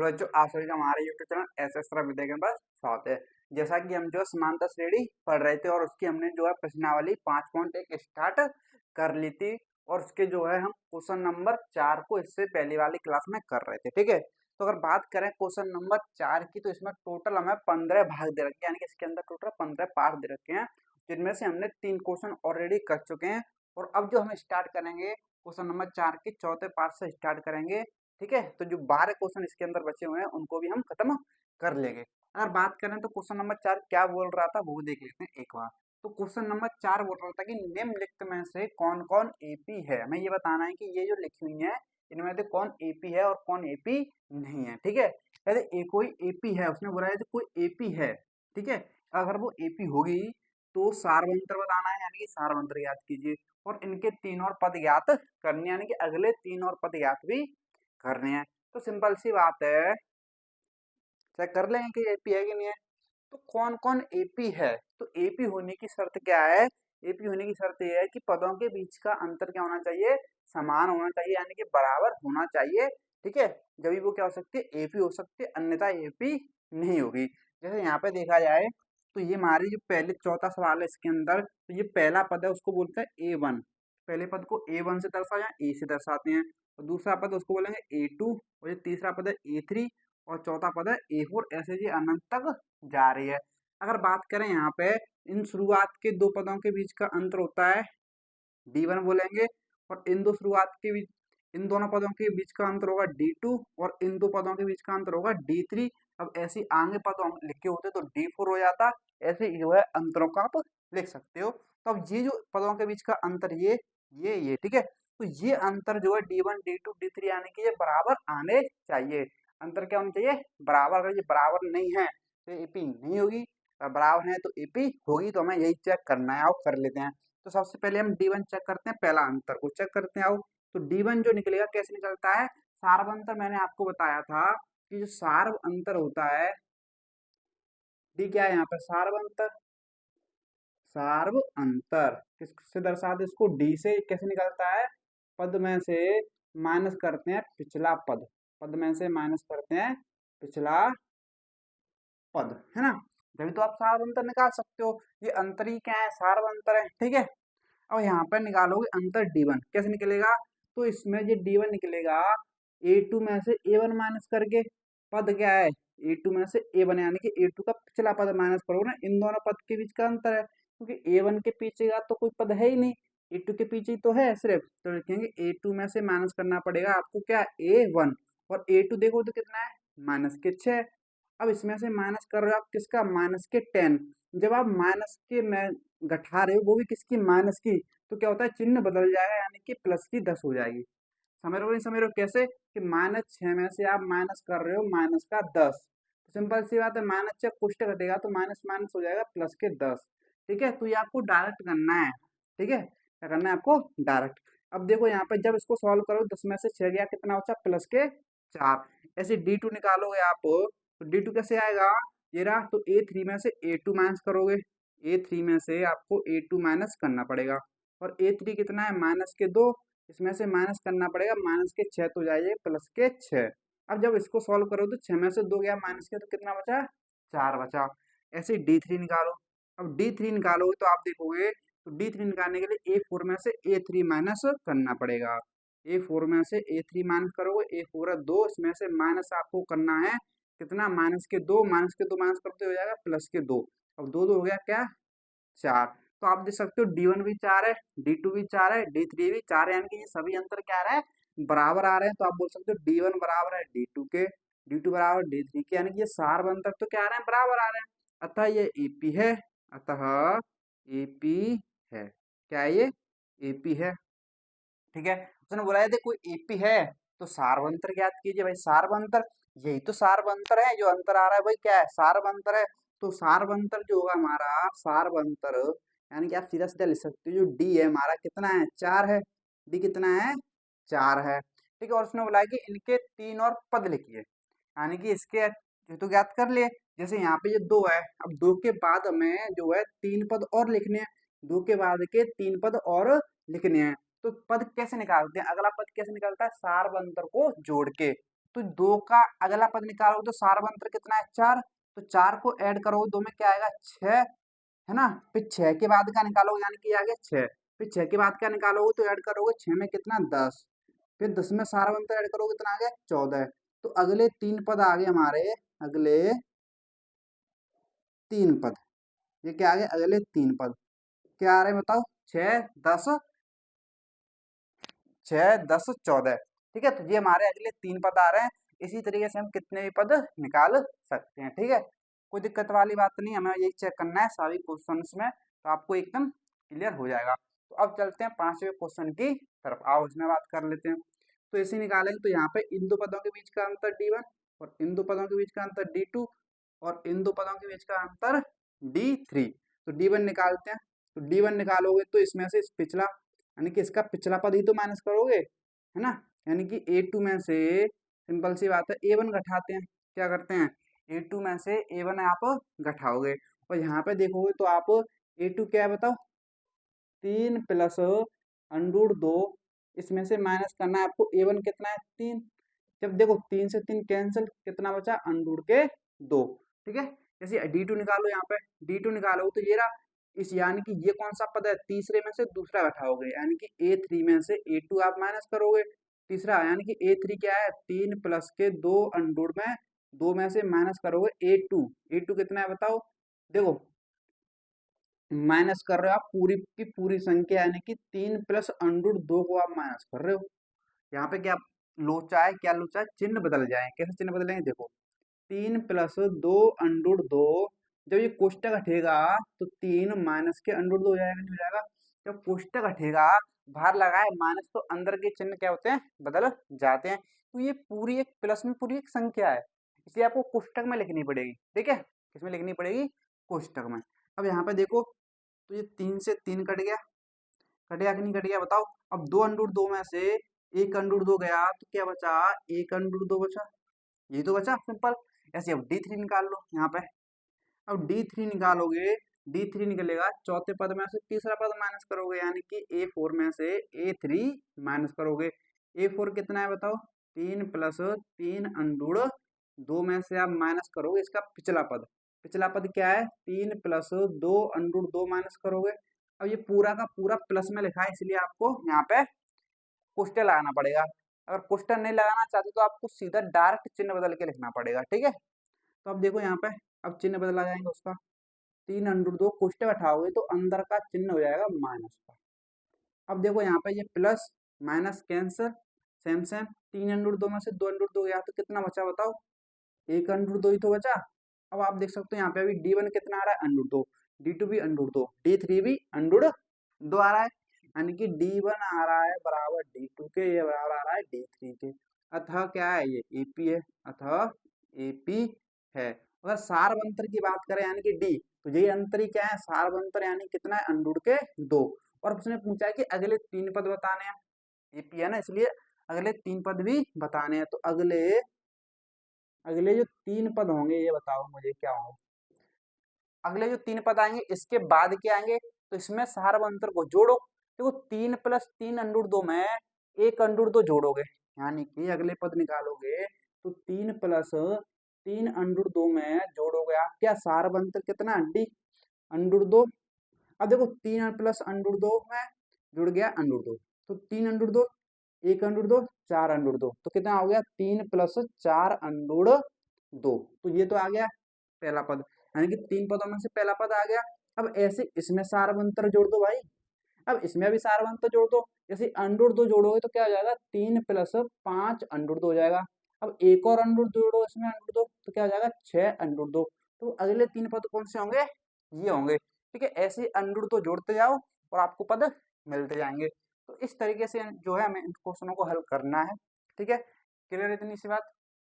Hello बच्चों, आप सभी का हमारे यूट्यूब चैनल एस एस विद्या के पास स्वागत है। जैसा कि हम जो है समांतर श्रेणी पढ़ रहे थे और उसकी हमने जो है प्रश्नावली 5.1 स्टार्ट कर ली थी और उसके जो है हम क्वेश्चन नंबर 4 को इससे पहली वाली क्लास में कर रहे थे। ठीक है, तो अगर बात करें क्वेश्चन नंबर 4 की, तो इसमें टोटल हमें 15 भाग दे रखे हैं, यानी कि इसके अंदर टोटल 15 पार्ट दे रखे हैं, जिनमें से हमने 3 क्वेश्चन ऑलरेडी कर चुके हैं। और अब जो हम स्टार्ट करेंगे क्वेश्चन नंबर 4 के चौथे पार्ट से स्टार्ट करेंगे। ठीक है, तो जो 12 क्वेश्चन इसके अंदर बचे हुए हैं उनको भी हम खत्म कर लेंगे। अगर बात करें तो क्वेश्चन नंबर 4 क्या बोल रहा था वो देख लेते हैं एक बार। तो क्वेश्चन नंबर 4 बोल रहा था कि निम्नलिखित में से कौन कौन एपी है। हमें ये बताना है कि ये जो लिखी हुई है इनमें से कौन एपी है और कौन एपी नहीं है। ठीक है, यदि कोई एपी है, उसने बोला है कि कोई एपी है, ठीक है, अगर वो एपी होगी तो सारवंतर बताना है, यानी कि सारवंतर याद कीजिए, और इनके 3 और पद ज्ञात करने, यानी कि अगले 3 और पद ज्ञात भी करने हैं। तो सिंपल सी बात है, चेक कर लेंगे कि एपी है कि नहीं है। तो कौन कौन एपी है, तो एपी होने की शर्त क्या है। एपी होने की शर्त यह है कि पदों के बीच का अंतर क्या होना चाहिए, समान होना चाहिए, यानी कि बराबर होना चाहिए। ठीक है, जब वो क्या हो सकती है, एपी हो सकती है, अन्यथा एपी नहीं होगी। जैसे यहाँ पे देखा जाए तो ये हमारी जो पहले चौथा सवाल है इसके अंदर, तो ये पहला पद है उसको बोलते हैं A1। पहले पद को A1 से दर्शाया या ए से दर्शाते हैं, और दूसरा पद उसको बोलेंगे A2, और ये तीसरा पद है A3, और चौथा पद है A4। ऐसे जी अनंत तक जा रही है। अगर बात करें यहाँ पे, इन शुरुआत के दो पदों के बीच का अंतर होता है D1 बोलेंगे, और इन दो शुरुआत के बीच, इन दोनों पदों के बीच का अंतर होगा D2, और इन दो पदों के बीच का अंतर होगा D3। अब ऐसे आगे पद हम लिखे होते तो D4 हो जाता। ऐसे जो है अंतरों का आप लिख सकते हो। तो अब ये जो पदों के बीच का अंतर, ये ठीक है, तो ये अंतर जो है D1 D2 D3 यानी कि ये बराबर आने चाहिए। अंतर क्या होना चाहिए, बराबर। अगर ये बराबर नहीं है तो एपी नहीं होगी, और बराबर है तो एपी होगी। तो हमें यही चेक करना है, आओ कर लेते हैं। तो सबसे पहले हम D1 चेक करते हैं, पहला अंतर को चेक करते हैं। आओ, तो D1 जो निकलेगा कैसे निकलता है, सार्व अंतर मैंने आपको बताया था कि जो सार्व अंतर होता है, डी क्या है यहाँ पर, सार्व अंतर। सार्व अंतर किससे दर्शाते, इसको डी से कैसे निकलता है, पद में से माइनस करते हैं पिछला पद, पद में से माइनस करते हैं पिछला पद, है ना। जब तो आप सार्व अंतर निकाल सकते हो। ये अंतर ही क्या है, सार्व अंतर है। ठीक है, अब यहाँ पर निकालोगे अंतर D1 कैसे निकलेगा, तो इसमें ये D1 निकलेगा A2 में से A1 माइनस करके। पद क्या है, A2 में से A1, यानी कि A2 का पिछला पद माइनस करोगे ना, इन दोनों पद के बीच का अंतर है, क्योंकि A1 के पीछे का तो कोई पद है ही नहीं, A2 के पीछे ही तो है सिर्फ। तो लिखेंगे A2 में से माइनस करना पड़ेगा आपको क्या, A1, और A2 देखो तो कितना है, -6। अब इसमें से माइनस कर रहे हो आप किसका, -10। जब आप माइनस के में घटा रहे हो, वो भी किसकी, माइनस की, तो क्या होता है, चिन्ह बदल जाएगा, यानी कि प्लस की 10 हो जाएगी। समझ रहे हो नहीं समझ रहे हो, कैसे कि -6 में से आप माइनस कर रहे हो माइनस का 10। तो सिंपल सी बात है, -6 कुछ घटेगा तो माइनस माइनस हो जाएगा प्लस के 10। ठीक है, तो ये आपको डायरेक्ट करना है। ठीक है, क्या करना है आपको, डायरेक्ट। अब देखो यहाँ पे जब इसको सॉल्व करो, 10 में से 6 गया, कितना बचा, प्लस के 4। ऐसे D2 निकालोगे आप, तो D2 कैसे आएगा, ये रहा। तो A3 में से A2 माइनस करोगे, A3 में से आपको A2 माइनस करना पड़ेगा, और A3 कितना है, -2। इसमें से माइनस करना पड़ेगा, -6 तो जाइए प्लस के 6। अब जब इसको सॉल्व करो तो 6 में से 2 गया माइनस के, तो कितना बचा, 4 बचा। ऐसे D3 निकालो। अब D3 निकालोगे तो आप देखोगे, तो D3 निकालने के लिए A4 में से A3 माइनस करना पड़ेगा। A4 में से A3 माइनस करोगे, A4 है 2, इसमें से माइनस आपको करना है कितना, -2, -2 माइनस करते हो जाएगा प्लस के 2। अब 2 2 हो गया क्या, 4। तो आप देख सकते हो D1 भी 4 है, D2 भी 4 है, D3 भी 4 है, यानी कि ये सभी अंतर क्या आ रहा है, बराबर आ रहे हैं। तो आप बोल सकते हो D1 बराबर है D2 के, D2 बराबर D3 के, यानी कि ये सार्व अंतर तो क्या आ रहे हैं, बराबर आ रहे हैं। अतः ये एपी है, अतः एपी है। क्या है ये, एपी है। ठीक है, उसने बोला यदि कोई एपी है तो सार्वंतर ज्ञात कीजिए। भाई सार्वंतर, यही तो सार्वंतर है, जो अंतर आ रहा है भाई क्या है, सार्वंतर है। तो सार्वंतर जो होगा हमारा, सार्वंतर यानी कि आप सीधा सीधा लिख सकते हो, जो डी है हमारा कितना है, 4 है। डी कितना है, 4 है। ठीक है, और उसने बोला कि इनके 3 और पद लिखिए, यानी कि इसके ये तो ज्ञात कर लिए। जैसे यहाँ पे ये 2 है, अब 2 के बाद हमें जो है 3 पद और लिखने हैं, 2 के बाद के 3 पद और लिखने हैं। तो पद कैसे निकालते हैं, अगला पद कैसे निकलता है, सार्वंतर को जोड़ के। तो 2 का अगला पद निकालोगे तो सार्वंत्र कितना है 4, तो 4 को ऐड करोगे 2 में क्या आएगा 6, है ना। फिर 6 के बाद का निकालोगे यानी कि आ गया 6, फिर 6 के बाद क्या निकालोगे तो ऐड करोगे 6 में कितना 10, फिर 10 में सार्वंत्र ऐड करोगे कितना आ गया 14। तो अगले 3 पद आ गए हमारे, अगले 3 पद, ये क्या आ गए अगले 3 पद, क्या आ रहे हैं बताओ 6 10, 6 10 14, ठीक है। तो ये हमारे अगले 3 पद आ रहे हैं। इसी तरीके से हम कितने भी पद निकाल सकते हैं, ठीक है। कोई दिक्कत वाली बात नहीं, हमें यही चेक करना है सभी क्वेश्चंस में, तो आपको एकदम क्लियर हो जाएगा। तो अब चलते हैं 5वें क्वेश्चन की तरफ, आओ इसमें बात कर लेते हैं। तो इसे निकालेंगे तो यहाँ पे इन दो पदों के बीच का अंतर D1 और इन दो पदों के बीच का अंतर D2 और इन दो पदों के बीच का अंतर D3। तो D1 निकालते हैं, तो D1 निकालोगे तो इसमें से इस पिछला यानी कि इसका पिछला पद ही तो माइनस करोगे, है ना। यानी कि A2 में से सिंपल सी बात है A1 घटाते हैं, क्या करते हैं A2 में से A1 आप घटाओगे, और यहाँ पे देखोगे तो आप A2 क्या है बताओ 3 प्लस अंडूर 2, इसमें से माइनस करना है आपको A1 कितना है 3, जब देखो 3 से 3 कैंसिल, कितना बचा अंडूर के 2, ठीक है। जैसे D2 निकालो, यहाँ पे D2 निकालो तो ये रहा इस, यानी कि ये कौन सा पद है तीसरे में से दूसरा घटाओगे, यानी कि A3 में से A2 आप माइनस करोगे तीसरा, यानी कि A3 क्या है 3 प्लस के 2 अंडूर में 2 में से माइनस करोगे A2, A2 कितना है बताओ, देखो माइनस कर रहे हो आप पूरी की पूरी संख्या, यानी कि 3 प्लस अंडूर 2 को आप माइनस कर रहे हो। यहाँ पे क्या लोचा है, क्या लोचा है, चिन्ह बदल जाए, कैसे चिन्ह बदलेंगे देखो 3 प्लस 2 अंडूर 2, जब ये कोष्टक हटेगा तो 3 माइनस के अंडूर 2 हो जाएगा, नहीं हो जाएगा। जब कोष्टक हटेगा बाहर लगाए माइनस तो अंदर के चिन्ह क्या होते हैं बदल जाते हैं। तो ये पूरी एक प्लस में पूरी एक संख्या है, इसलिए आपको कोष्टक में लिखनी पड़ेगी, ठीक है। किसमें लिखनी पड़ेगी कोष्टक में। अब यहाँ पे देखो तो ये 3 से 3 कट गया, कटेगा कि नहीं कट गया बताओ। अब 2 अंडूर 2 में से 1 अंडूर 2 गया तो क्या बचा 1 अंडूर 2 बचा, ये तो बचा सिंपल। ऐसे अब D3 निकाल लो यहाँ पे, अब D3 निकालोगे D3 निकलेगा चौथे पद में से तीसरा पद माइनस करोगे, यानी कि A4 में से A3 माइनस करोगे। A4 कितना है बताओ 3 प्लस 3 अंडूर 2 में से आप माइनस करोगे इसका पिछला पद, पिछला पद क्या है 3 प्लस 2 अंडूर 2 माइनस करोगे। अब ये पूरा का पूरा प्लस में लिखा है, इसलिए आपको यहाँ पे क्वेश्चन लगाना पड़ेगा। अगर क्वेश्चन नहीं लगाना चाहते तो आपको सीधा डायरेक्ट चिन्ह बदल के लिखना पड़ेगा, ठीक है। तो अब देखो यहाँ पे अब चिन्ह बदला जाएंगे उसका, 3 अंडर 2 कोष्टक हटाओगे तो अंदर का चिन्ह हो जाएगा माइनस का। अब देखो यहाँ पे ये plus minus cancer same same, 3 under 2 में से 2 अंडर 2 गया तो कितना बचा बताओ 1 अंडर 2 ही तो बचा। अब आप देख सकते हो यहाँ पे अभी D1 कितना आ रहा है अंडर 2, D2 भी अंडर 2, D3 भी अंडर 2 आ रहा है, यानी कि D1 आ रहा है बराबर D2 के, ये बराबर आ रहा है D3 के, अतः क्या है ये AP है, अतः AP है। अगर सार्वंतर की बात करें यानी कि D, तो यही अंतर ही क्या है सार्वंतर, यानी कितना है अंडर के 2, और उसने पूछा है कि अगले 3 पद बताने हैं, AP है ना इसलिए अगले 3 पद भी बताने हैं। तो अगले अगले जो 3 पद होंगे ये बताओ मुझे क्या होंगे, अगले जो 3 पद आएंगे इसके बाद क्या आएंगे, तो इसमें सार्वंतर को जोड़ो। देखो 3 प्लस 3 अंडर 2 में 1 अंडर 2 जोड़ोगे, यानी कि अगले पद निकालोगे तो 3 प्लस 3 अंडर 2 में जोड़ोगे आप क्या सार्वंतर कितना D अंडर 2। अब देखो 3 प्लस अंडर 2 में जुड़ गया अंडर 2, तो 3 अंडर 2 1 अंडर 2 4 अंडर 2, तो कितना हो गया 3 प्लस 4 अंडर 2, तो ये तो आ गया पहला पद, यानी कि 3 पदों में से पहला पद आ गया। अब ऐसे इसमें सार्वंतर जोड़ दो भाई, अब इसमें भी सार्वंतर जोड़ दो, जैसे अंडर 2 जोड़ोगे तो क्या हो जाएगा 3 प्लस 5 अंडर 2 हो जाएगा। अब एक और अंडर जोड़ो इसमें अंडर 2 तो क्या हो जाएगा 6 अंडर 2, तो अगले 3 पद कौन से होंगे ये होंगे, ठीक है। ऐसे अंडर 2 जोड़ते जाओ और आपको पद मिलते जाएंगे। तो इस तरीके से जो है हमें इन क्वेश्चनों को हल करना है, ठीक है। क्लियर है इतनी सी बात,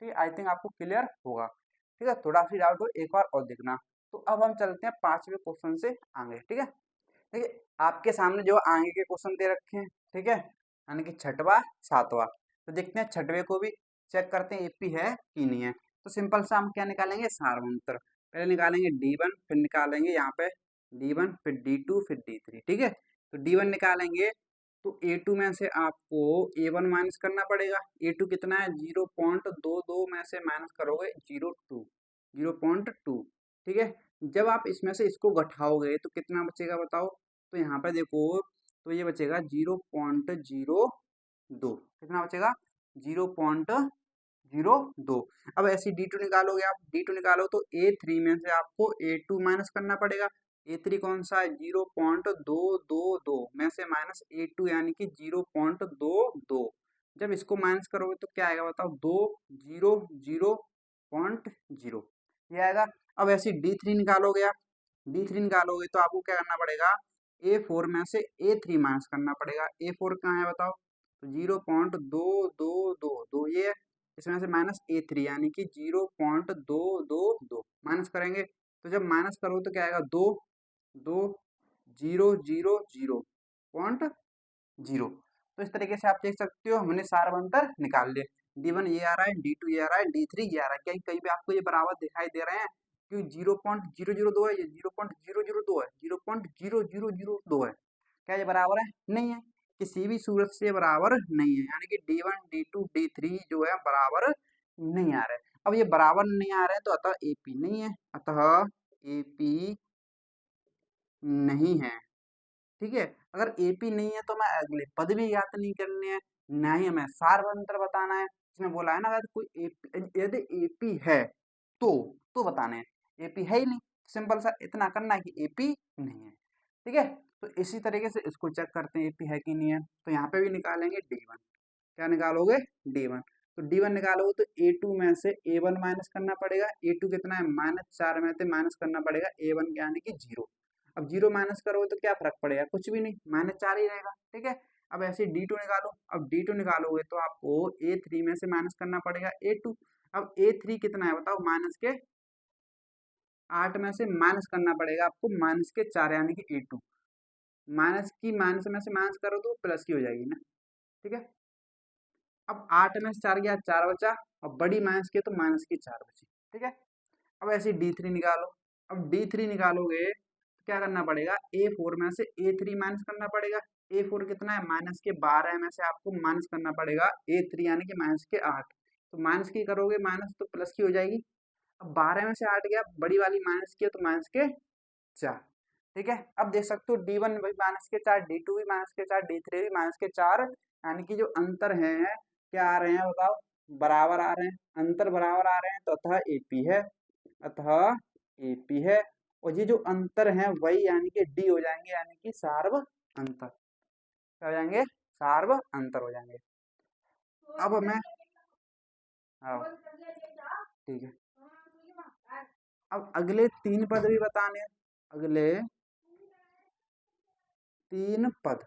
ठीक है। आई थिंक आपको क्लियर होगा, ठीक है। थोड़ा सी डाउट हो एक बार और देखना। तो अब हम चलते हैं 5वें क्वेश्चन से आगे, ठीक है। देखिए आपके सामने जो आगे के क्वेश्चन दे रखे हैं, ठीक है, यानी कि छठवां सातवां। तो देखते हैं छठवें को भी चेक करते हैं AP है कि नहीं है। तो सिंपल सा हम क्या निकालेंगे सार्वंतर, पहले निकालेंगे D1 फिर निकालेंगे यहाँ पे D1 फिर D2 फिर D3, ठीक है। तो D1 निकालेंगे तो A2 में से आपको A1 माइनस करना पड़ेगा। A2 कितना है 0.22 में से माइनस करोगे 0.2, ठीक है। जब आप इसमें से इसको घटाओगे तो कितना बचेगा बताओ। तो यहाँ पे देखो, तो ये बचेगा 0.02, कितना बचेगा 0.02। अब ऐसे D2 निकालोगे आप, D2 निकालो तो A3 में से आपको A2 माइनस करना पड़ेगा। A3 कौन सा है 0.222 में से माइनस A2 यानी कि 0.22। जब इसको माइनस करोगे तो क्या आएगा बताओ 200.0 ये आएगा। अब ऐसे D3 निकालोगे आप, D3 निकालोगे तो आपको क्या करना पड़ेगा A4 में से A3 माइनस करना पड़ेगा। A4 कहाँ है बताओ, तो 0.2222 ये है। इसमें से माइनस A3 यानी कि 0.222 माइनस करेंगे। तो जब माइनस करो तो क्या आएगा 22000.0। तो इस तरीके से आप देख सकते हो हमने सारा अंतर निकाल लिया। D1 ये आ रहा है, D2 ये आ रहा है, D3 ये आ रहा है। कहीं कहीं भी आपको ये बराबर दिखाई दे रहे हैं क्योंकि 0.002 है, ये 0.002 है, 0.0002 है। क्या ये बराबर है? नहीं है, किसी भी सूरत से बराबर नहीं है। यानी कि D1 D2 D3 जो है बराबर नहीं आ रहे। अब ये बराबर नहीं आ रहे हैं तो अतः AP नहीं है, अतः AP नहीं है, ठीक है। अगर AP नहीं है तो मैं अगले पद भी ज्ञात नहीं करने हैं, ना ही हमें सार्वंतर बताना है। इसने बोला है ना अगर कोई यदि AP है तो बताने हैं, AP है ही नहीं, सिंपल सा इतना करना है कि AP नहीं है, ठीक है। तो इसी तरीके से इसको चेक करते हैं AP है कि नहीं है। तो यहाँ पे भी निकालेंगे D1, क्या निकालोगे D1। तो D1 निकालोगे तो A2 में से A1 माइनस करना पड़ेगा। A2 कितना है -4 में से माइनस करना पड़ेगा A1 यानी कि 0। अब 0 माइनस करोगे तो क्या फर्क पड़ेगा, कुछ भी नहीं, -4 ही रहेगा, ठीक है। अब ऐसे D2 निकालो, अब D2 निकालोगे तो आपको A3 में से माइनस करना पड़ेगा A2। अब A3 कितना है बताओ, -8 में से माइनस करना पड़ेगा आपको -4 यानी कि A2। माइनस में से माइनस करो तो प्लस की हो जाएगी ना, ठीक है। अब 8 में से 4 गया 4 बचा, अब बड़ी माइनस की तो माइनस की 4 बची, ठीक है। अब ऐसे D3 निकालो, अब D3 निकालोगे तो क्या करना पड़ेगा A4 में से A3 माइनस करना पड़ेगा। A4 कितना है -12 में से आपको माइनस करना पड़ेगा A3 यानी कि -8। तो माइनस की करोगे माइनस तो प्लस की हो जाएगी। अब 12 में से 8 गया, बड़ी वाली माइनस की है तो -4, ठीक है। अब देख सकते हो D1 भी -4, D2 भी -4, D3 भी -4, यानी कि जो अंतर है क्या आ रहे हैं बताओ, बराबर आ रहे हैं, अंतर बराबर आ रहे हैं तो अतः AP है, अतः AP है। और ये जो अंतर है वही यानी कि D हो जाएंगे, यानी कि सार्व अंतर, क्या हो जाएंगे, सार्व अंतर हो जाएंगे। अब मैं, हाँ ठीक है, अब अगले 3 पद भी बताने हैं, अगले 3 पद।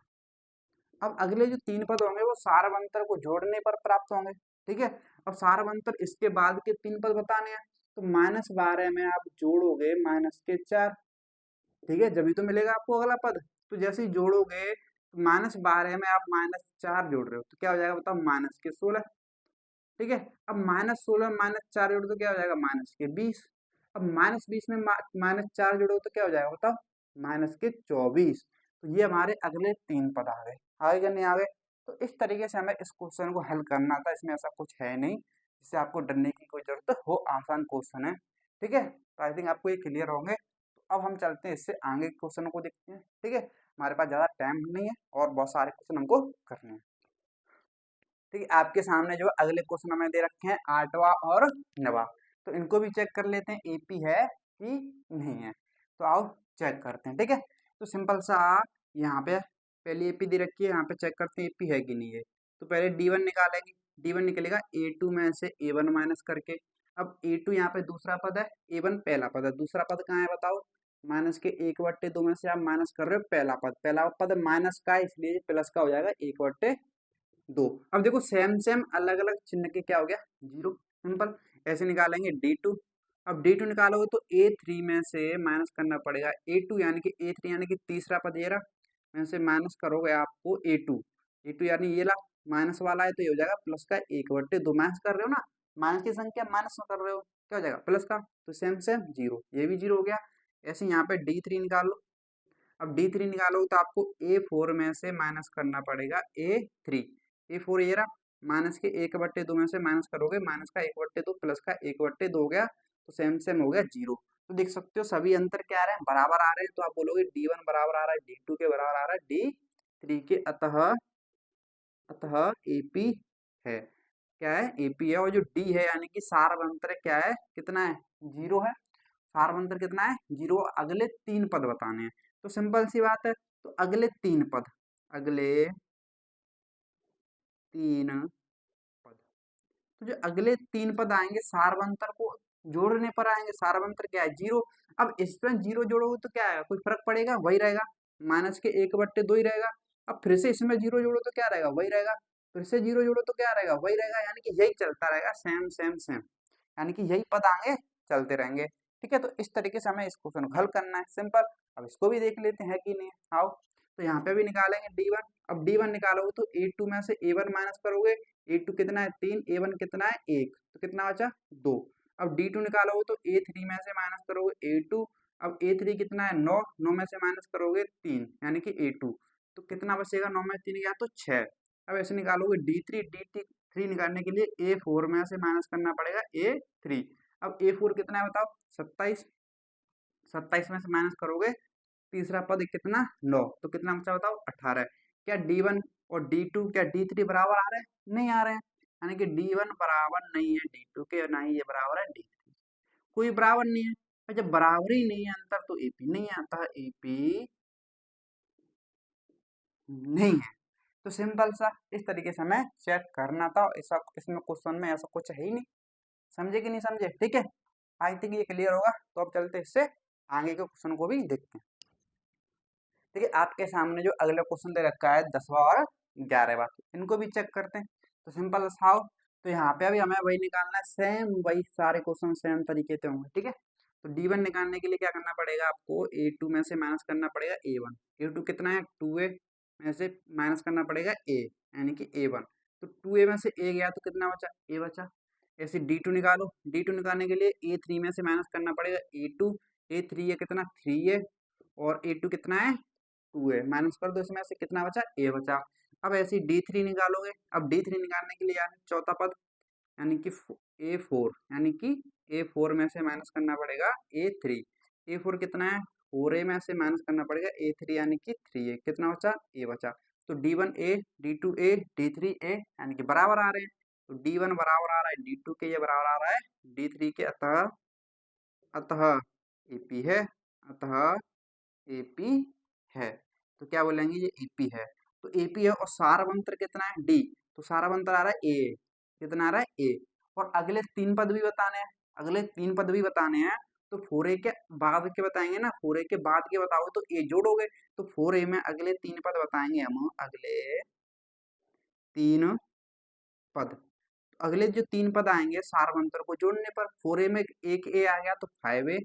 अब अगले जो 3 पद होंगे वो सारवंतर को जोड़ने पर प्राप्त होंगे, ठीक है। अब सारवंतर इसके बाद के 3 पद बताने हैं। तो -12 में आप जोड़ोगे -4, ठीक है, जब भी तो मिलेगा आपको अगला पद। तो जैसे ही जोड़ोगे तो -12 में आप -4 जोड़ रहे हो तो क्या हो जाएगा बताओ -16, ठीक है। अब -16 में -4 जोड़ो तो क्या हो जाएगा -20। अब -20 में -4 जोड़ो तो क्या हो जाएगा बताओ -24। तो ये हमारे अगले 3 पद आ गए, आगे क्या नहीं आ गए। तो इस तरीके से हमें इस क्वेश्चन को हल करना था, इसमें ऐसा कुछ है नहीं जिससे आपको डरने की कोई जरूरत हो, आसान क्वेश्चन है, ठीक है। तो आई थिंक आपको ये क्लियर होंगे। तो अब हम चलते हैं इससे आगे क्वेश्चन को देखते हैं, ठीक है। हमारे पास ज़्यादा टाइम नहीं है और बहुत सारे क्वेश्चन हमको करने हैं, ठीक है। आपके सामने जो अगले क्वेश्चन हमें दे रखे हैं 8वां और 9वां, तो इनको भी चेक कर लेते हैं AP है कि नहीं है। तो आओ चेक करते हैं, ठीक है। तो सिंपल सा यहाँ पे पहले AP दे रखी है, यहाँ पे चेक करते हैं AP है कि नहीं है। तो पहले D1 निकालेंगे, D1 निकलेगा A2 में से A1 माइनस करके। अब A2 यहाँ पे दूसरा पद है, A1 पहला पद है, दूसरा पद कहाँ है बताओ, -1/2 में से आप माइनस कर रहे हो पहला पद माइनस का है, इसलिए प्लस का हो जाएगा 1/2। अब देखो सेम सेम अलग अलग चिन्ह के क्या हो गया 0, सिंपल। ऐसे निकालेंगे D2। अब D2 निकालोगे तो A3 में से माइनस करना पड़ेगा A2 यानी कि A3 यानी कि तीसरा पद ये रहा, में से माइनस करोगे आपको A2 यानी ये ला माइनस वाला है तो ये हो जाएगा प्लस का 1/2। माइनस कर रहे हो ना, माइनस की संख्या माइनस में कर रहे हो, क्या हो जाएगा प्लस का, तो सेम सेम 0, ये भी 0 हो गया। ऐसे यहाँ पे D3 निकाल लो। अब D3 निकालोगे तो आपको A4 में से माइनस करना पड़ेगा A3। A4 ये रहा, माइनस के 1/2 में से माइनस करोगे, माइनस का 1/2 प्लस का 1/2 हो गया, तो सेम सेम हो गया 0। तो देख सकते हो सभी अंतर क्या आ रहे हैं, बराबर आ रहे हैं। तो आप बोलोगे D1 बराबर आ रहा है D2 के बराबर आ रहा है D3 के, अतः अतः AP है। क्या है, AP है। और जो D है यानी कि सार्वंतर क्या है, कितना है, 0 है। सार्वंतर कितना है, 0। अगले 3 पद बताने हैं, तो सिंपल सी बात है। तो अगले 3 पद, अगले 3 पद, तो जो अगले 3 पद आएंगे सार्वंतर को जोड़ने पर आएंगे। सार्वंतर क्या है, 0। अब इसमें 0 जोड़ोगे तो क्या है, कोई फर्क पड़ेगा, वही रहेगा, माइनस के 1/2 ही रहेगा। अब फिर से इसमें 0 जोड़ो तो क्या रहेगा, वही रहेगा। फिर से 0 जोड़ो तो क्या रहेगा, वही रहेगा। यानी कि यही चलता रहेगा, सेम सेम सेम, यानी कि यही पद आगे चलते रहेंगे। ठीक है, तो इस तरीके से हमें इस क्वेश्चन को हल करना है, सिंपल। अब इसको भी देख लेते हैं कि नहीं है। आओ, तो यहाँ पे भी निकालेंगे D1। अब D1 निकालोगे तो A2 में से A1 माइनस करोगे, A2 कितना है 3, A1 कितना है 1, तो कितना बचा 2। अब D2 निकालोगे तो A3 में से माइनस करोगे A2। अब A3 कितना है 9, 9 में से माइनस करोगे 3, यानी कि A2, तो कितना बचेगा, 9 में 3 गया तो 6। अब ऐसे निकालोगे D3, D3 निकालने के लिए A4 में से माइनस करना पड़ेगा A3। अब A4 कितना है बताओ, 27, 27 में से माइनस करोगे तीसरा पद कितना 9, तो कितना बचा बताओ 18। क्या D1 और D2 क्या D3 बराबर आ रहे हैं, नहीं आ रहे हैं। यानी कि D1 बराबर नहीं है D2 के, ना ही ये बराबर है D3, कोई बराबर नहीं है। और जब बराबर ही नहीं है अंतर, तो AP नहीं आता, AP नहीं है। तो सिंपल सा इस तरीके से हमें चेक करना था। ऐसा इसमें क्वेश्चन में ऐसा कुछ है ही नहीं। समझे कि नहीं समझे, ठीक है। आई थिंक ये क्लियर होगा। तो अब चलते इससे आगे के क्वेश्चन को भी देखते हैं। देखिए आपके सामने जो अगला क्वेश्चन दे रखा है 10वां और 11वां, इनको भी चेक करते हैं। तो सिंपल हाउ, तो यहाँ पे अभी हमें वही निकालना है, सेम वही सारे क्वेश्चन सेम तरीके से होंगे, ठीक है। तो D1 निकालने के लिए क्या करना पड़ेगा आपको, A2 में से माइनस करना पड़ेगा A1। A2 कितना है 2A में से माइनस करना पड़ेगा A, यानी कि A1। तो 2A में से A गया तो कितना बचा, A बचा। ऐसे D2 निकालो, D2 निकालने के लिए A3 में से माइनस करना पड़ेगा A2। A3 है कितना 3A, और A2 कितना है 2A, माइनस कर दो इसमें से कितना बचा, A बचा। अब ऐसे D3 निकालोगे। अब D3 निकालने के लिए यानी चौथा पद, यानी कि A4, यानी कि A4 में से माइनस करना पड़ेगा A3। A4 कितना है 4A में से माइनस करना पड़ेगा A3, यानी कि 3A, कितना बचा A बचा। तो D1A, D2A, D3A, यानी कि बराबर आ रहे हैं। तो D1 बराबर आ रहा है D2 के, ये बराबर आ रहा है D3 के, अतः अतः AP है, अतः AP है। तो क्या बोलेंगे, ये AP है। तो AP है, और सारवंतर कितना है D, तो सारवंतर आ रहा है A, कितना आ रहा है A। और अगले 3 पद भी बताने हैं, अगले 3 पद भी बताने हैं। तो 4A के बाद के बताएंगे ना, 4A के बाद के बताओगे तो A जोड़ोगे। तो 4A में अगले 3 पद बताएंगे हम, अगले 3 पद। अगले जो 3 पद आएंगे सारवंतर को जोड़ने पर, 4A में एक A आ गया तो 5A।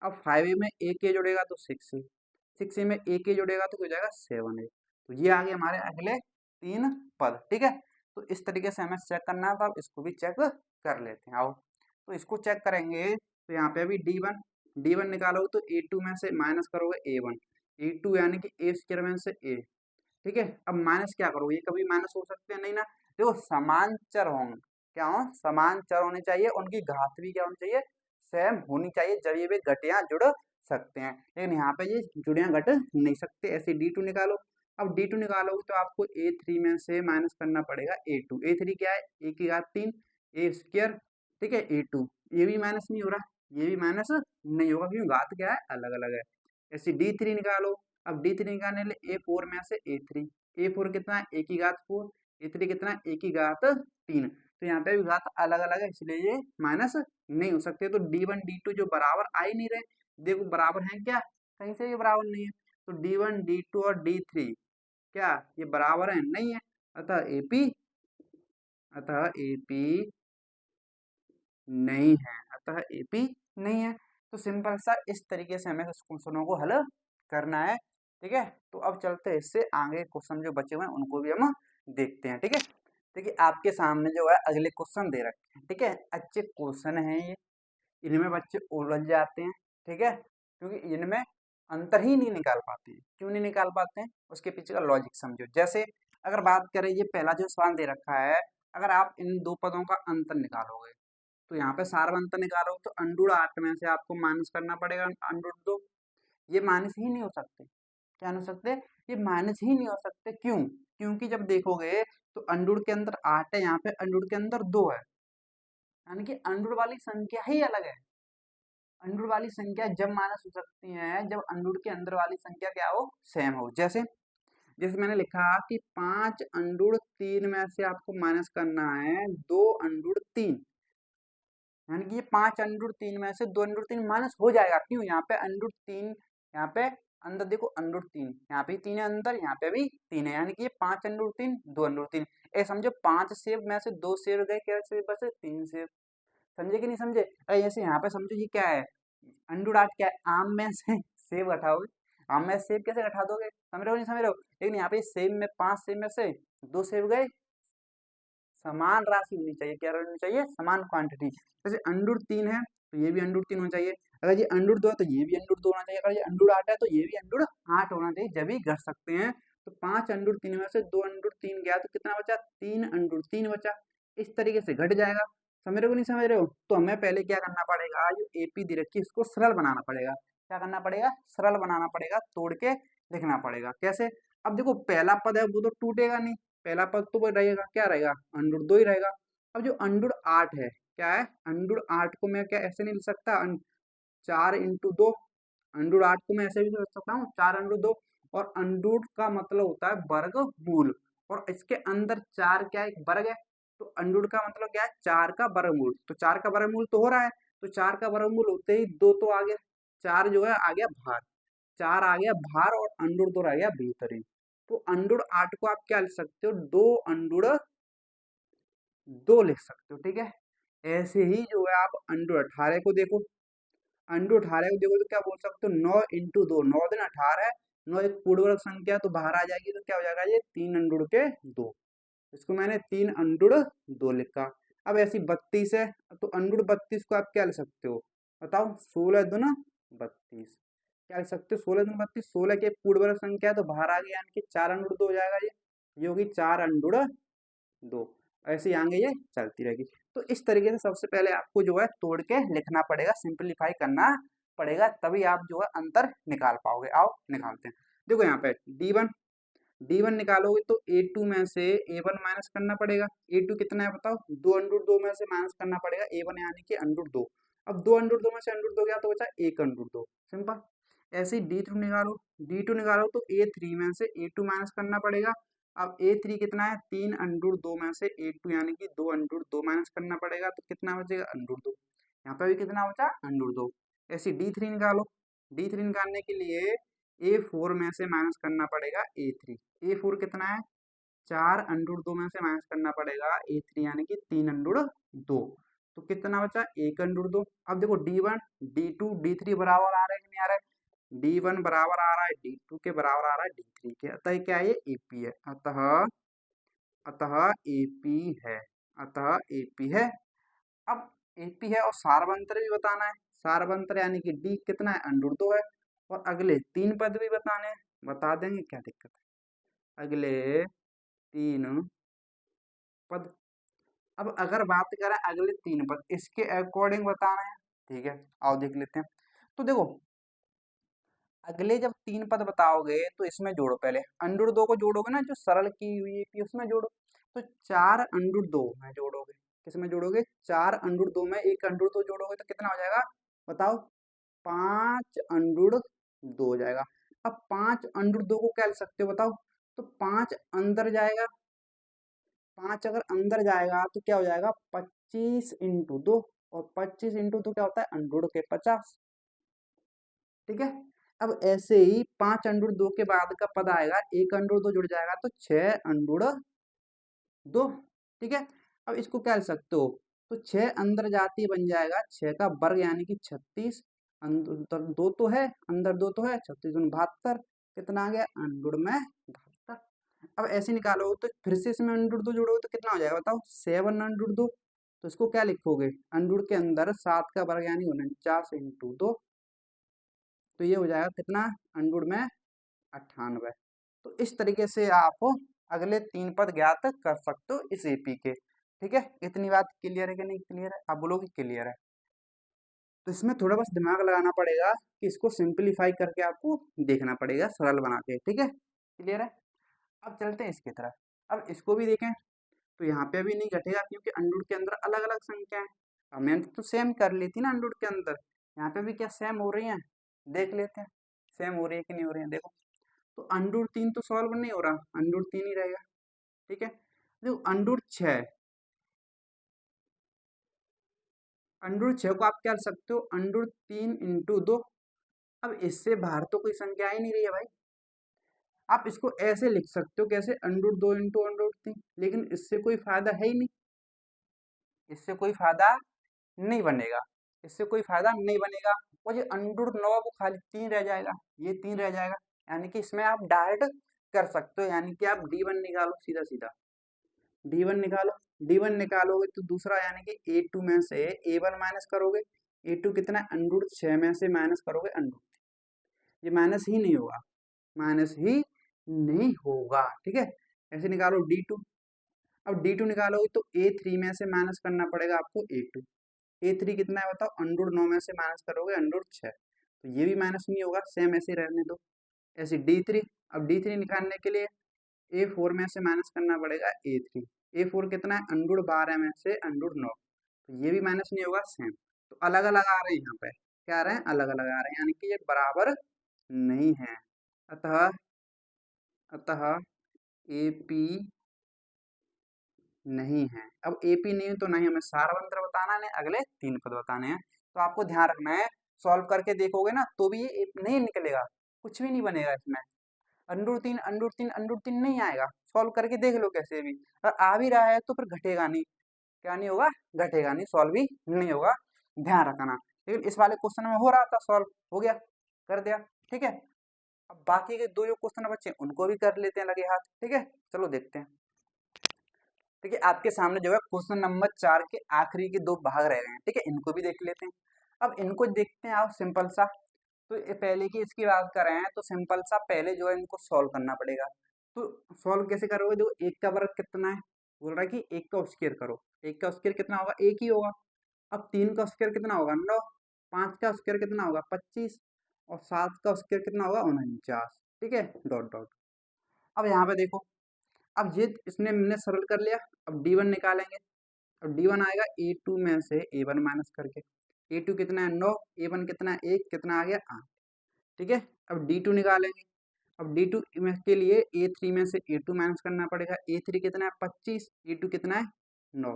अब 5A में एक ए जुड़ेगा तो 6A, 6A में एक ए जुड़ेगा तो क्या हो जाएगा 7A। तो ये आ गए हमारे अगले 3 पद, ठीक है। तो इस तरीके से हमें चेक करना है, तो अब इसको भी चेक कर लेते हैं। आओ, तो इसको चेक करेंगे। तो यहाँ पे अभी D1 निकालोगे तो A2 में से माइनस करोगे A1, A2 यानी कि A स्क्वायर में से A, ठीक है। अब माइनस क्या करोगे, ये कभी माइनस हो सकते हैं नहीं ना। देखो समान चर होंगे, क्या हो, समान चर होने चाहिए, उनकी घात भी क्या होनी चाहिए, सेम होनी चाहिए, जब ये भी घटिया जुड़ सकते हैं। लेकिन यहाँ पे ये जुड़ियां घट नहीं सकते। ऐसे D2 निकालो। अब D2 निकालोगे तो आपको A3 में से माइनस करना पड़ेगा A2। A3 क्या है, ए की घात 3 A स्क्वायर, ठीक है। A2 ये भी माइनस नहीं हो रहा, ये भी माइनस नहीं होगा, क्योंकि घात क्या है, अलग अलग है। ऐसे D3 निकालो। अब D3 निकालने के लिए A4 में से A3, A4 कितना है, ए की घात 4, A3 कितना है, ए की घात 3। तो यहाँ पे भी घात अलग अलग है, इसलिए ये माइनस नहीं हो सकते। तो D1 D2 जो बराबर आ ही नहीं रहे, देखो बराबर हैं क्या, कहीं से ये बराबर नहीं है। तो D1 D2 और D3 क्या ये बराबर है, नहीं है। अतः AP, अतः AP नहीं है, अतः AP नहीं है। तो सिंपल सा इस तरीके से हमें क्वेश्चनों को हल करना है, ठीक है। तो अब चलते हैं इससे आगे क्वेश्चन जो बचे हुए हैं उनको भी हम देखते हैं, ठीक है। देखिए आपके सामने जो है अगले क्वेश्चन दे रखे हैं, ठीक है। अच्छे क्वेश्चन हैं ये, इनमें बच्चे उलझ जाते हैं, ठीक है, क्योंकि इनमें अंतर ही नहीं निकाल पाते हैं। क्यों नहीं निकाल पाते हैं? उसके पीछे का लॉजिक समझो। जैसे अगर बात करें, ये पहला जो सवाल दे रखा है, अगर आप इन दो पदों का अंतर निकालोगे तो यहाँ पे सार अंतर निकालो तो अंडूड 8 में से आपको माइनस करना पड़ेगा अंडूड 2। ये माइनस ही नहीं हो सकते। क्या नहीं हो सकते? ये माइनस ही नहीं हो सकते। क्यों? क्योंकि जब देखोगे तो अंडूड के अंदर 8 है, यहाँ पे अंडूड के अंदर 2 है, यानी कि अंडूड वाली संख्या ही अलग है। अंडूड वाली संख्या जब माइनस हो सकती है जब अंडूड के अंदर वाली संख्या क्या हो? सेम हो। जैसे जैसे मैंने लिखा कि 5 अंडूड 3 में से आपको माइनस करना है 2 अंडूड 3, यानी कि ये 5 अंडूड 3 में से 2 अंडूड 3 माइनस हो जाएगा। क्यों? यहाँ पे अंडूड 3, यहाँ पे अंदर देखो अंडूड 3, यहाँ पे 3 है अंदर, यहाँ पे भी 3 है, यानी कि ये 5 अंडूड 3 2 अंडूड 3। ए समझो 5 सेब में से 2 सेब गए, क्या सेब बचे? 3 सेब। समझे कि नहीं समझे? अरे जैसे यहाँ पे समझो ये क्या है, अंडूड 8 क्या है? आम में से सेब हटाओगे, आम में से सेब कैसे हटा दोगे? समझ रहे हो नहीं समझ रहे हो? लेकिन यहाँ पे सेब में 5 सेब में से 2 सेब गए, समान राशि होनी चाहिए। क्या होनी चाहिए? समान क्वांटिटी। जैसे अंडूड 3 है तो ये भी अंडूड 3 होना चाहिए, अगर ये अंडूड 2 है तो ये भी अंडूड 2 होना चाहिए, अगर ये अंडूड 8 है तो ये भी अंडूड 8 होना चाहिए, जब ही घट सकते हैं। तो 5 अंडूड 3 में से 2 अंडूड 3 गया तो कितना बचा? 3 अंडूड 3 बचा। इस तरीके से घट जाएगा। समझ रहे हो नहीं समझ रहे हो? तो हमें पहले क्या करना पड़ेगा, जो एपी दे रखी है इसको सरल बनाना पड़ेगा। क्या करना पड़ेगा? सरल बनाना पड़ेगा, तोड़ के लिखना पड़ेगा। कैसे? अब देखो पहला पद है वो तो टूटेगा नहीं, पहला पद तो वो रहेगा, क्या रहेगा? अंडूड 2 ही रहेगा। अब जो अंडूड 8 है, क्या है? अंडूड 8 को मैं क्या ऐसे नहीं लिख सकता? 4 इंटू 2, अंडूड 8 को मैं ऐसे भी लिख सकता हूँ 4 अंडूड 2। और अंडूड का मतलब होता है वर्गमूल, और इसके अंदर 4 क्या है? एक वर्ग है, तो अंडूड का मतलब क्या है? 4 का वर्गमूल। तो 4 का वर्गमूल तो हो रहा है, तो 4 का वर्गमूल होते ही 2 तो आ गया, 4 जो है आ गया बाहर, 4 आ गया बाहर और अंडूड 2 रह गया भीतर ही। तो अंडूड 8 को आप क्या लिख सकते हो? 2 अंडूड 2 लिख सकते हो। ठीक है? ऐसे ही जो है आप अंडूड 18 को देखो, अंडू 18 को देखो तो क्या बोल सकते हो? 9 इंटू 2, 9 दिन 18 है, 9 एक पूर्णवर्ग संख्या तो बाहर आ जाएगी, तो क्या हो जाएगा? ये 3 अंडूड के 2। इसको मैंने 3 अंडूड 2 लिखा। अब ऐसी 32 है तो अंडूड 32 को आप क्या लिख सकते हो? बताओ। 16 दूना 32, क्या लिख सकते हो? 16 दूना 32, 16 के पूर्णवर्ग संख्या तो बाहर आ गया, यानी कि 4 अंडूड 2 हो जाएगा। ये होगी 4 अंडूड 2। ऐसे ही आगे ये चलती रहेगी। तो इस तरीके से सबसे पहले आपको जो है तोड़ के लिखना पड़ेगा, सिंपलीफाई करना पड़ेगा, तभी आप जो है अंतर निकाल पाओगे। आओ निकालते हैं। देखो यहाँ पे डी वन निकालोगे तो A2 में से A1 माइनस करना पड़ेगा। A2 कितना है बताओ? 2 अंडूड 2 में से माइनस करना पड़ेगा A1, यानी कि अंडूड 2। अब 2 अंडूड 2 में से अंडूड 2 गया तो बचा 1 अंडूड 2, सिंपल। ऐसे ही D2 निकालो तो A3 में से A2 माइनस करना पड़ेगा। अब A3 कितना है? 3 अंडूड 2 में से A2 यानी कि 2 अंडूड 2 माइनस करना पड़ेगा, तो कितना बचेगा? अंडूड 2। यहाँ पे भी कितना बचा? अंडूड 2। ऐसे D3 निकालो, D3 निकालने के लिए A4 में से माइनस करना पड़ेगा A3। A4 कितना है? 4 अंडूड 2 में से माइनस करना पड़ेगा A3, यानी कि 3 अंडूड 2। तो कितना बचा? 1 अंडूड 2। अब देखो D1 D2 D3 बराबर आ रहा है कि नहीं आ रहा है? D1 बराबर आ रहा है D2 के, बराबर आ रहा है D3 के, अतः क्या है? ये AP है। अतः अतः AP है, अतः AP है। अब AP है और सारवंतर भी बताना है। सारवंतर यानी कि D कितना है? अंडूड 2 है। और अगले 3 पद भी बताने हैं, बता देंगे, क्या दिक्कत है? अगले 3 पद। अब अगर बात करें अगले 3 पद, इसके अकॉर्डिंग बताना है। ठीक है, आओ देख लेते हैं। तो देखो अगले जब 3 पद बताओगे तो इसमें जोड़ो, पहले अंडूड 2 को जोड़ोगे ना, जो सरल की हुई है उसमें जोड़ो। तो 4 अंडूड 2 में जोड़ोगे, किसमें जोड़ोगे? 4 अंडूड 2 में 1 अंडूड 2 जोड़ोगे तो कितना हो जाएगा? बताओ। 5 अंडूड 2 हो जाएगा। अब 5 अंडूड 2 को क्या लिख सकते हो बताओ? तो 5 अंदर जाएगा, 5 अगर अंदर जाएगा तो क्या हो जाएगा? 25 इंटू 2, और 25 इंटू 2 क्या होता है? अंडूड के 50। ठीक है? अब ऐसे ही 5 अंडूड 2 के बाद का पद आएगा, 1 अंडूड 2 जुड़ जाएगा तो 6 अंडूड 2। ठीक है? अब इसको क्या लिख सकते हो? तो 6 अंदर जाती बन जाएगा 6 का वर्ग, यानी कि 36। अंदर 2 तो है, अंदर 2 तो है, 36 दूनी 72, कितना आ गया? अंडूड में 72। अब ऐसे निकालो तो फिर से इसमें अंडूड 2 जोड़ोगे तो कितना हो जाएगा बताओ? 7 अंडूड 2। तो इसको क्या लिखोगे? अंडूड के अंदर 7 का वर्ग यानी 49 इंटू 2, तो ये हो जाएगा कितना, अंडर में 98। तो इस तरीके से आप अगले 3 पद ज्ञात कर सकते हो इस एपी के। ठीक है, इतनी बात क्लियर है कि नहीं क्लियर है, आप बोलोगे क्लियर है। तो इसमें थोड़ा बस दिमाग लगाना पड़ेगा कि इसको सिंपलीफाई करके आपको देखना पड़ेगा सरल बना के। ठीक है, क्लियर है। अब चलते हैं इसकी तरफ। अब इसको भी देखें तो यहाँ पे अभी नहीं घटेगा क्योंकि अंडर के अंदर अलग अलग संख्या है। अब मैंने तो सेम कर ली थी ना अंडर के अंदर, यहाँ पे भी क्या सेम हो रही है, देख लेते हैं सेम हो रही है कि नहीं हो रही है। देखो तो अंडर 3 तो सॉल्व नहीं हो रहा, अंडर 3 ही रहेगा। ठीक है, देखो अंडर 6, अंडर 6 को आप क्या कर सकते हो, अंडर 3 इंटू 2। अब इससे बाहर तो कोई संख्या ही नहीं रही है भाई। आप इसको ऐसे लिख सकते हो कैसे, अंडर 2 इंटू अंडर 3, लेकिन इससे कोई फायदा है ही नहीं, इससे कोई फायदा नहीं बनेगा, इससे कोई फायदा नहीं बनेगा। और ये अंडर 9 वो खाली 3 रह जाएगा, ये 3 रह जाएगा। यानी कि इसमें आप डायरेक्ट कर सकते हो, यानी कि आप D1 निकालो, सीधा सीधा D1 निकालो। D1 निकालोगे तो दूसरा यानी कि A2 में से A1 माइनस करोगे, A2 कितना है, अंडर 6 में से माइनस करोगे अंडर, ये माइनस ही नहीं होगा, माइनस ही नहीं होगा। ठीक है, ऐसे निकालो D2। अब D2 निकालोगे तो A3 में से माइनस करना पड़ेगा आपको A2। A3 कितना है बताओ, अंडर 9 में से माइनस करोगे अंडर 6, तो ये भी माइनस नहीं होगा, सेम ऐसे ही रहने दो। ऐसे D3, अब D3 निकालने के लिए A4 में से माइनस करना पड़ेगा A3। A4 कितना है, अंडर 12 में से अंडर 9, तो ये भी माइनस नहीं होगा, सेम। तो अलग अलग आ रहे हैं यहाँ पे, क्या आ रहे हैं, अलग अलग आ रहे हैं, यानी कि ये बराबर नहीं है। अतः अतः AP नहीं है। अब एपी नहीं है तो नहीं हमें सारवंत्र बताना है, अगले 3 पद बताने हैं। तो आपको ध्यान रखना है, सॉल्व करके देखोगे ना तो भी ये नहीं निकलेगा, कुछ भी नहीं बनेगा इसमें। अंडर 3 अंडर 3 अंडर 3 नहीं आएगा, सॉल्व करके देख लो कैसे भी। और आ भी रहा है तो फिर घटेगा नहीं, क्या नहीं होगा, घटेगा नहीं, सॉल्व ही नहीं होगा, ध्यान रखना। लेकिन इस वाले क्वेश्चन में हो रहा था, सॉल्व हो गया, कर दिया। ठीक है, अब बाकी के 2 जो क्वेश्चन बचे उनको भी कर लेते हैं लगे हाथ। ठीक है, चलो देखते हैं। ठीक है, आपके सामने जो है क्वेश्चन नंबर 4 के आखिरी के 2 भाग रह गए हैं। ठीक है, इनको भी देख लेते हैं। अब इनको देखते हैं आप, सिंपल सा। तो ये पहले की इसकी बात कर रहे हैं तो सिंपल सा पहले जो है इनको सॉल्व करना पड़ेगा। तो सॉल्व कैसे करोगे, देखो 1 का वर्ग कितना है, बोल रहा है कि 1 का स्क्वायर करो, 1 का स्क्वायर कितना होगा, 1 ही होगा। अब 3 का स्क्वायर कितना होगा, 9, 5 का स्क्वायर कितना होगा, 25, और 7 का स्क्वायर कितना होगा, 49। ठीक है, डॉट डॉट। अब यहाँ पे देखो, अब ये इसने हमने सरल कर लिया। अब D1 निकालेंगे, अब D1 आएगा A2 में से A1 माइनस करके। A2 कितना है, 9, A1 कितना है, 1, कितना आ गया, 8। ठीक है, अब D2 निकालेंगे। अब D2 के लिए A3 में से A2 माइनस करना पड़ेगा। A3 कितना है, 25, A2 कितना है, 9।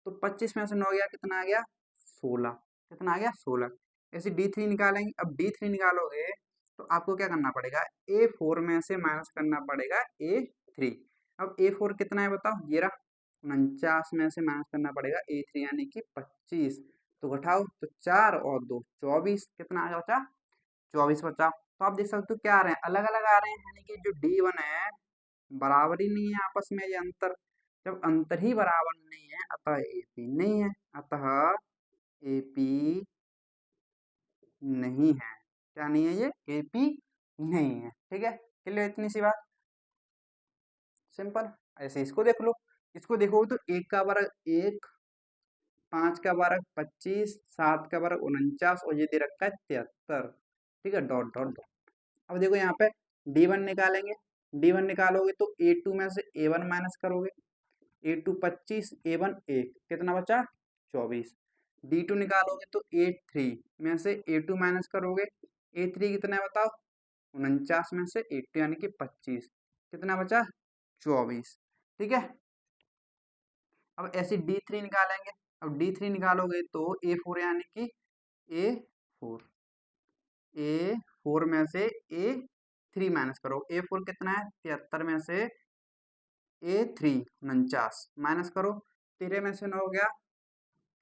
तो 25 में से 9 गया, कितना आ गया, 16, कितना आ गया, 16। ऐसे D3 निकालेंगे। अब D3 निकालोगे तो आपको क्या करना पड़ेगा, A4 में से माइनस करना पड़ेगा A3। अब A4 कितना है बताओ, ये रहा, 49 में से माइनस करना पड़ेगा A3 यानी कि 25। तो घटाओ, तो 4 और 2 24, कितना आ गया बचा, 24 बचा। तो आप देख सकते हो क्या आ रहे हैं, अलग अलग आ रहे हैं, यानी कि जो D1 है बराबर ही नहीं है आपस में, ये अंतर, जब अंतर ही बराबर नहीं है अतः AP नहीं है, अतः AP नहीं है। क्या नहीं है, ये AP नहीं है। ठीक है, क्लियर, इतनी सी बात, सिंपल। ऐसे इसको देख लो, इसको देखोगे तो 1 का वर्ग 1, 5 का वर्ग 25, 7 का वर्ग 49, और ये दे रखा है 73। ठीक है, डॉट डॉट डॉट। अब देखो यहाँ पे D1 निकालेंगे। D1 निकालोगे तो A2 में से A1 माइनस करोगे, A2 25, A1 1, कितना बचा, 24। D2 निकालोगे तो A3 में से A2 माइनस करोगे, A3 कितना है बताओ, 49 में से A2 यानी कि 25, कितना बचा, 24। ठीक है, अब ऐसे D3 निकालेंगे। अब D3 निकालोगे तो A4 यानी कि A4, A4 में से A3 माइनस करो, A4 कितना है, 73 में से A3 49 माइनस करो, 13 में से 9 गया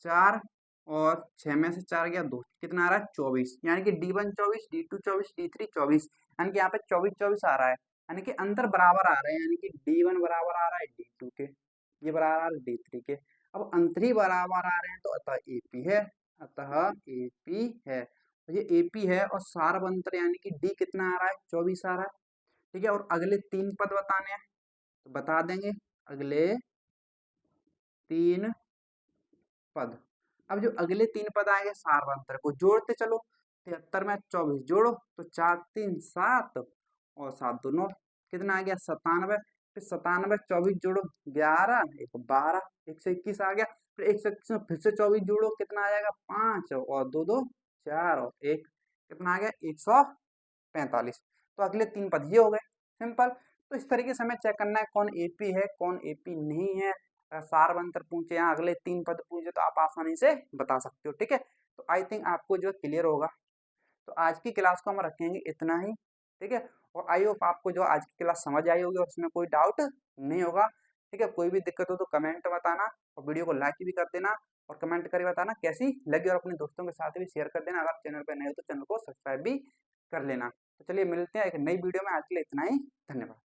4, और 6 में से 4 गया 2, कितना आ रहा है, 24। यानी कि D1 24, D2 24, D3 24, यानी कि यहाँ पे 24 24 आ रहा है, यानी कि अंतर बराबर आ रहे हैं, यानी कि D1 बराबर आ रहा है D2 के, ये बराबर आ रहा है D3 के। अब अंतर ही बराबर आ रहे हैं तो अतः AP है, अतः AP है। ये एपी है और सारवंतर यानी कि डी कितना आ रहा है 24 आ रहा है। ठीक है, और अगले 3 पद बताने हैं तो बता देंगे अगले 3 पद। अब जो अगले 3 पद आएंगे सारवंतर को जोड़ते चलो, 73 में 24 जोड़ो तो 4 3 7 और 7 2 9, कितना आ गया 97। फिर 97 24 जोड़ो 11 एक 12 121 आ गया। फिर 121 में फिर से 24 जोड़ो कितना आ जाएगा 5 और 2 2 4 और 1 कितना आ गया 145। तो अगले 3 पद ये हो गए सिंपल। तो इस तरीके से हमें चेक करना है कौन एपी है कौन एपी नहीं है। सारवंतर पूछे या अगले 3 पद पूछे तो आप आसानी से बता सकते हो। ठीक है, तो आई थिंक आपको जो क्लियर होगा। तो आज की क्लास को हम रखेंगे इतना ही। ठीक है, और आई होप आपको जो आज की क्लास समझ आई होगी और उसमें कोई डाउट नहीं होगा। ठीक है, कोई भी दिक्कत हो तो कमेंट बताना और वीडियो को लाइक भी कर देना और कमेंट करके बताना कैसी लगी और अपने दोस्तों के साथ भी शेयर कर देना। अगर चैनल पर नए हो तो चैनल को सब्सक्राइब भी कर लेना। तो चलिए मिलते हैं एक नई वीडियो में, आज के लिए इतना ही। धन्यवाद।